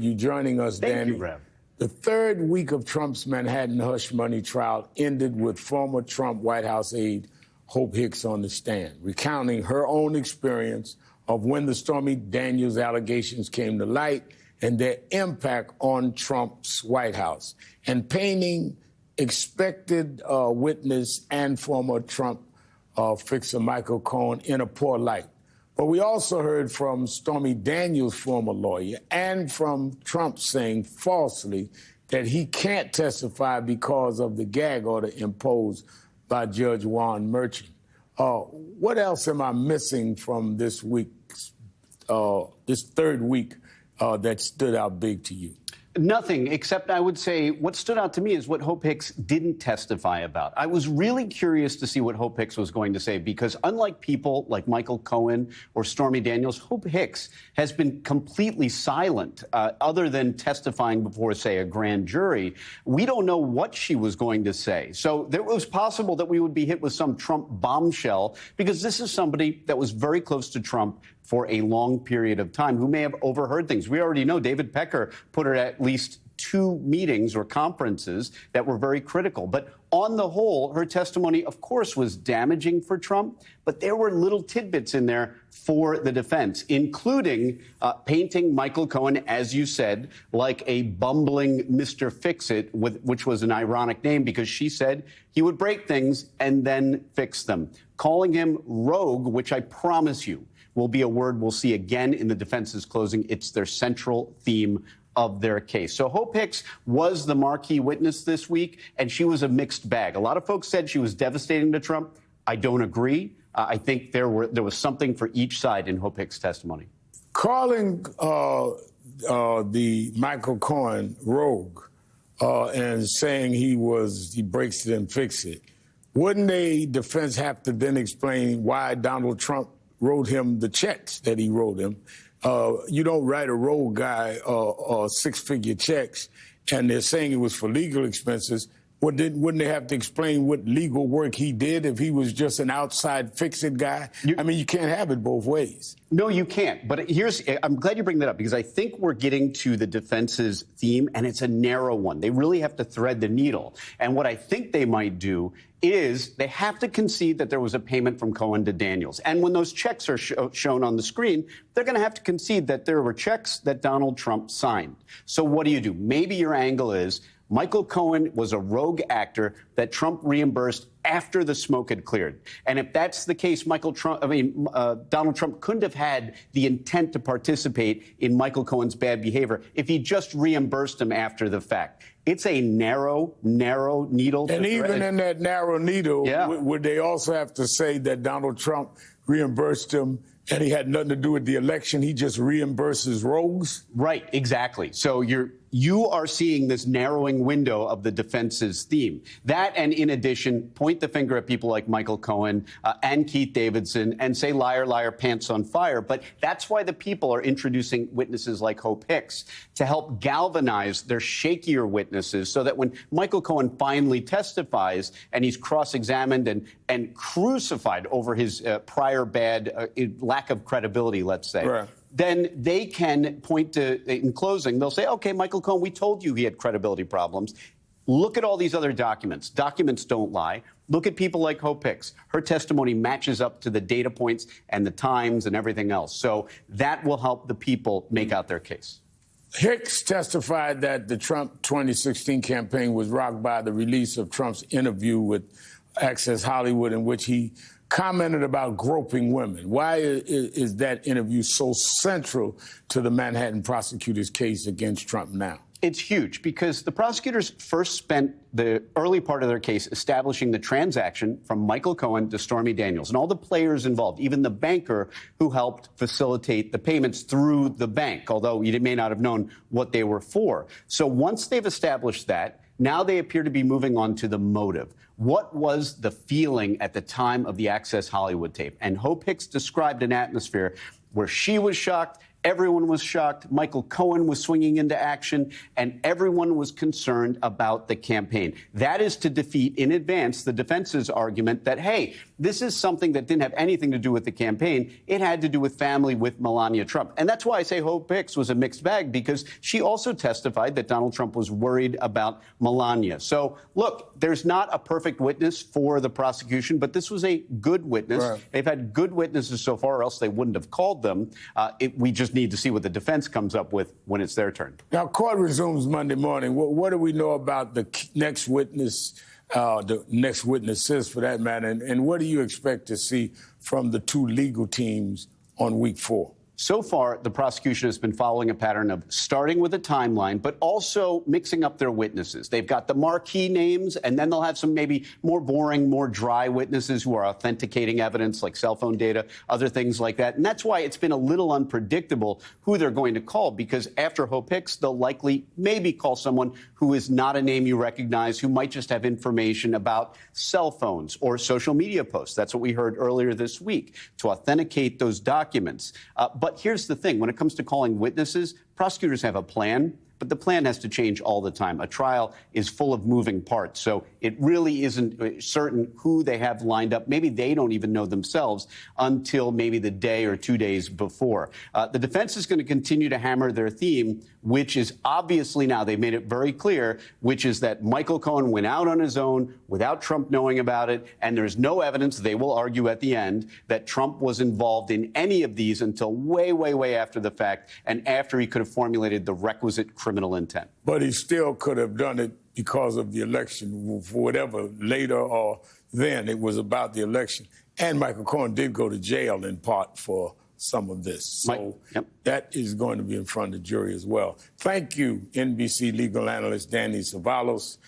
you joining us, Danny. Thank you, Rev. The third week of Trump's Manhattan hush money trial ended with former Trump White House aide Hope Hicks on the stand, recounting her own experience of when the Stormy Daniels allegations came to light and their impact on Trump's White House, and painting expected witness and former Trump fixer Michael Cohen in a poor light. But we also heard from Stormy Daniels' former lawyer and from Trump saying falsely that he can't testify because of the gag order imposed by Judge Juan Merchan. What else am I missing from this week's, this third week that stood out big to you? Nothing, except I would say what stood out to me is what Hope Hicks didn't testify about. I was really curious to see what Hope Hicks was going to say, because unlike people like Michael Cohen or Stormy Daniels, Hope Hicks has been completely silent, other than testifying before, say, a grand jury. We don't know what she was going to say. So it was possible that we would be hit with some Trump bombshell, because this is somebody that was very close to Trump for a long period of time, who may have overheard things. We already know David Pecker put her at least 2 meetings or conferences that were very critical. But on the whole, her testimony, of course, was damaging for Trump, but there were little tidbits in there for the defense, including painting Michael Cohen, as you said, like a bumbling Mr. Fix-It, which was an ironic name because she said he would break things and then fix them. Calling him rogue, which I promise you will be a word we'll see again in the defense's closing. It's their central theme of their case. So Hope Hicks was the marquee witness this week, and she was a mixed bag. A lot of folks said she was devastating to Trump. I don't agree. I think there was something for each side in Hope Hicks' testimony. Calling the Michael Cohen rogue and saying he breaks it and fix it, wouldn't a defense have to then explain why Donald Trump wrote him the checks that he wrote him? You don't write a rogue guy 6-figure checks, and they're saying it was for legal expenses. Wouldn't they have to explain what legal work he did if he was just an outside fix-it guy? I mean, you can't have it both ways. No, you can't. But I'm glad you bring that up, because I think we're getting to the defense's theme, and it's a narrow one. They really have to thread the needle. And what I think they might do is they have to concede that there was a payment from Cohen to Daniels. And when those checks are shown on the screen, they're going to have to concede that there were checks that Donald Trump signed. So what do? Maybe your angle is Michael Cohen was a rogue actor that Trump reimbursed after the smoke had cleared. And if that's the case, Donald Trump couldn't have had the intent to participate in Michael Cohen's bad behavior if he just reimbursed him after the fact. It's a narrow needle. And even in that narrow needle, would they also have to say that Donald Trump reimbursed him and he had nothing to do with the election? He just reimburses rogues? Right, exactly. So you are seeing this narrowing window of the defense's theme. That, and in addition, point the finger at people like Michael Cohen and Keith Davidson and say, liar, liar, pants on fire. But that's why the people are introducing witnesses like Hope Hicks to help galvanize their shakier witnesses, so that when Michael Cohen finally testifies and he's cross-examined and crucified over his prior bad lack of credibility, let's say, right, then they can point to, in closing, they'll say, okay, Michael Cohen, we told you he had credibility problems. Look at all these other documents. Documents don't lie. Look at people like Hope Hicks. Her testimony matches up to the data points and the times and everything else. So that will help the people make out their case. Hicks testified that the Trump 2016 campaign was rocked by the release of Trump's interview with Access Hollywood, in which he commented about groping women. Why is that interview so central to the Manhattan prosecutor's case against Trump now? It's huge, because the prosecutors first spent the early part of their case establishing the transaction from Michael Cohen to Stormy Daniels and all the players involved, even the banker who helped facilitate the payments through the bank, although you may not have known what they were for. So once they've established that, now they appear to be moving on to the motive. What was the feeling at the time of the Access Hollywood tape? And Hope Hicks described an atmosphere where she was shocked, everyone was shocked, Michael Cohen was swinging into action, and everyone was concerned about the campaign. That is to defeat in advance the defense's argument that, hey, This is something that didn't have anything to do with the campaign. It had to do with family with Melania Trump. And that's why I say Hope Hicks was a mixed bag, because she also testified that Donald Trump was worried about Melania. So, look, there's not a perfect witness for the prosecution, but this was a good witness. Right. They've had good witnesses so far, or else they wouldn't have called them. We just need to see what the defense comes up with when it's their turn. Now, court resumes Monday morning. What do we know about the next witness, the next witnesses for that matter, and what do you expect to see from the two legal teams on week 4? So far, the prosecution has been following a pattern of starting with a timeline, but also mixing up their witnesses. They've got the marquee names, and then they'll have some maybe more boring, more dry witnesses who are authenticating evidence, like cell phone data, other things like that. And that's why it's been a little unpredictable who they're going to call, because after Hope Hicks, they'll likely maybe call someone who is not a name you recognize, who might just have information about cell phones or social media posts. That's what we heard earlier this week, to authenticate those documents. But here's the thing. When it comes to calling witnesses, prosecutors have a plan, but the plan has to change all the time. A trial is full of moving parts, so it really isn't certain who they have lined up. Maybe they don't even know themselves until maybe the day or 2 days before. The defense is going to continue to hammer their theme, which is obviously now, they've made it very clear, which is that Michael Cohen went out on his own without Trump knowing about it, and there's no evidence, they will argue at the end, that Trump was involved in any of these until way, way, way after the fact, and after he could have formulated the requisite criminal intent. But he still could have done it because of the election, for whatever, later or then. It was about the election. And Michael Cohen did go to jail in part for some of this. So that is going to be in front of the jury as well. Thank you, NBC legal analyst Danny Savalos.